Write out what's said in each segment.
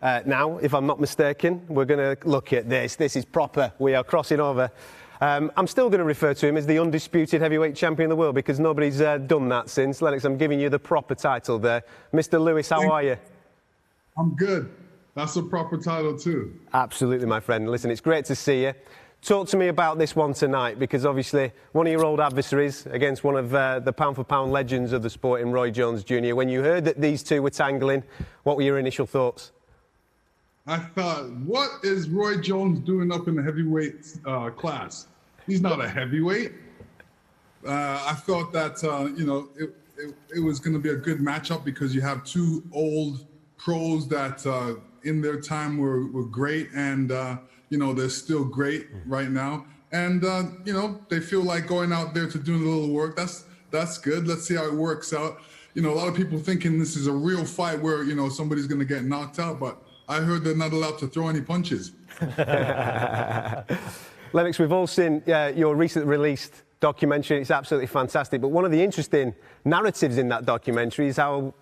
now, if I'm not mistaken. We're going to look at this. This is proper. We are crossing over. I'm still going to refer to him as the undisputed heavyweight champion of the world because nobody's done that since. Lennox, I'm giving you the proper title there. Mr. Lewis, how are you? I'm good. That's a proper title too. Absolutely, my friend. Listen, it's great to see you. Talk to me about this one tonight, because obviously one of your old adversaries against one of the pound-for-pound legends of the sport in Roy Jones Jr. When you heard that these two were tangling, what were your initial thoughts? I thought, what is Roy Jones doing up in the heavyweight class? He's not a heavyweight. I thought that, it was going to be a good matchup because you have two old pros that in their time were great and, they're still great right now. And, they feel like going out there to do a little work. That's good. Let's see how it works out. A lot of people thinking this is a real fight where, somebody's going to get knocked out, but I heard they're not allowed to throw any punches. Lennox, we've all seen your recently released documentary. It's absolutely fantastic. But one of the interesting narratives in that documentary is how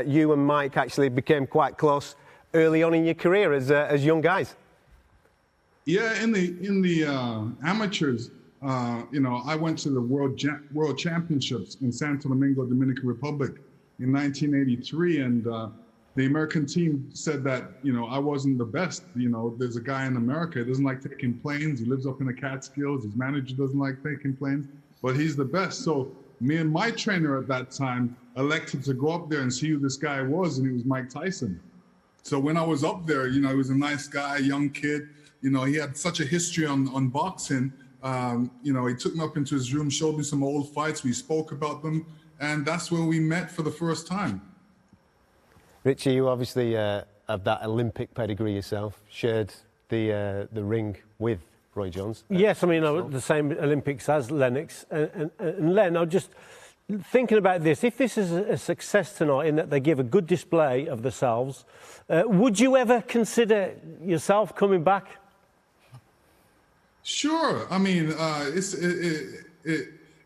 you and Mike actually became quite close early on in your career as young guys. Yeah, in the amateurs, I went to the World Championships in Santo Domingo, Dominican Republic in 1983, and the American team said that, I wasn't the best. There's a guy in America who doesn't like taking planes. He lives up in the Catskills. His manager doesn't like taking planes, but he's the best. So me and my trainer at that time elected to go up there and see who this guy was, and it was Mike Tyson. So when I was up there, he was a nice guy, young kid. He had such a history on boxing. He took me up into his room, showed me some old fights. We spoke about them, and that's where we met for the first time. Richie, you obviously have that Olympic pedigree yourself, shared the ring with Roy Jones. Yes, I mean, the same Olympics as Lennox. And Len, I'm just thinking about this. If this is a success tonight in that they give a good display of themselves, would you ever consider yourself coming back? Sure. I mean,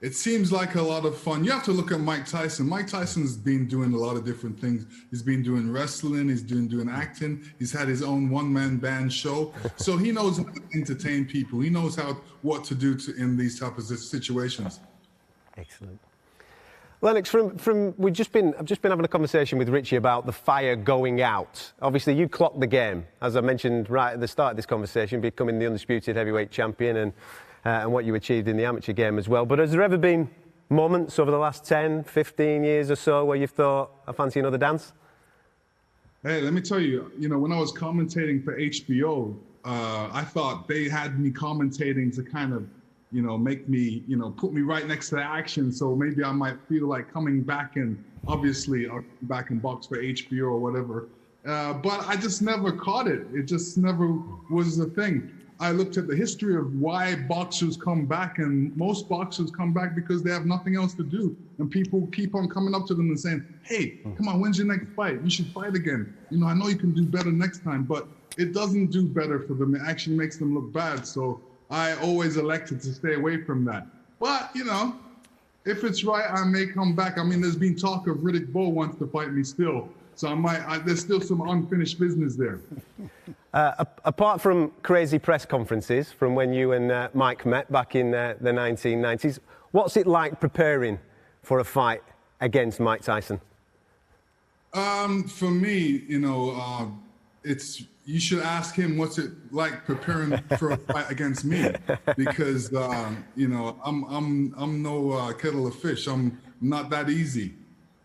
it seems like a lot of fun. You have to look at Mike Tyson. Mike Tyson's been doing a lot of different things. He's been doing wrestling. He's doing acting. He's had his own one-man band show. So he knows how to entertain people. He knows what to do in these types of situations. Excellent. Lennox, I've just been having a conversation with Richie about the fire going out. Obviously, you clocked the game, as I mentioned right at the start of this conversation, becoming the undisputed heavyweight champion and what you achieved in the amateur game as well. But has there ever been moments over the last 10, 15 years or so where you've thought, I fancy another dance? Hey, let me tell you, when I was commentating for HBO, I thought they had me commentating to kind of, make me, put me right next to the action. So maybe I might feel like coming back and obviously I'll come back and box for HBO or whatever. But I just never caught it. It just never was the thing. I looked at the history of why boxers come back, and most boxers come back because they have nothing else to do. And people keep on coming up to them and saying, hey, come on, when's your next fight? You should fight again. I know you can do better next time, but it doesn't do better for them. It actually makes them look bad. So I always elected to stay away from that. But, if it's right, I may come back. I mean, there's been talk of Riddick Bowe wants to fight me still. So there's still some unfinished business there. Apart from crazy press conferences from when you and Mike met back in the 1990s, what's it like preparing for a fight against Mike Tyson? For me, you should ask him what's it like preparing for a fight against me, because I'm no kettle of fish. I'm not that easy.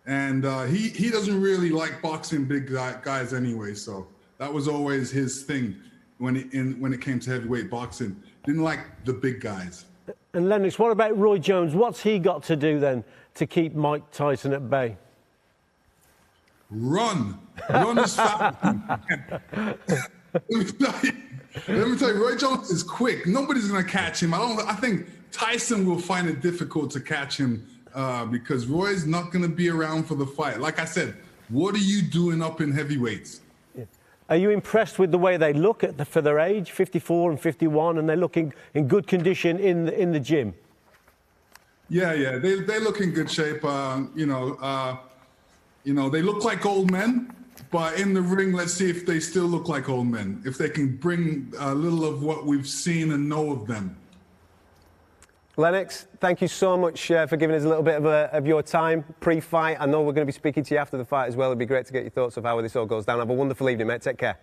And he doesn't really like boxing big guys anyway, so that was always his thing when it came to heavyweight boxing. Didn't like the big guys. And Lennox, what about Roy Jones? What's he got to do then to keep Mike Tyson at bay? Run as fast as you can. Let me tell you, Roy Jones is quick. Nobody's gonna catch him. I think Tyson will find it difficult to catch him. Because Roy's not going to be around for the fight. Like I said, what are you doing up in heavyweights? Yeah. Are you impressed with the way they look for their age, 54 and 51, and they're looking in good condition in the gym? Yeah, they look in good shape. They look like old men, But in the ring, let's see if they still look like old men. If they can bring a little of what we've seen and know of them. Lennox, thank you so much for giving us a little bit of your time pre-fight. I know we're going to be speaking to you after the fight as well. It'd be great to get your thoughts of how this all goes down. Have a wonderful evening, mate. Take care.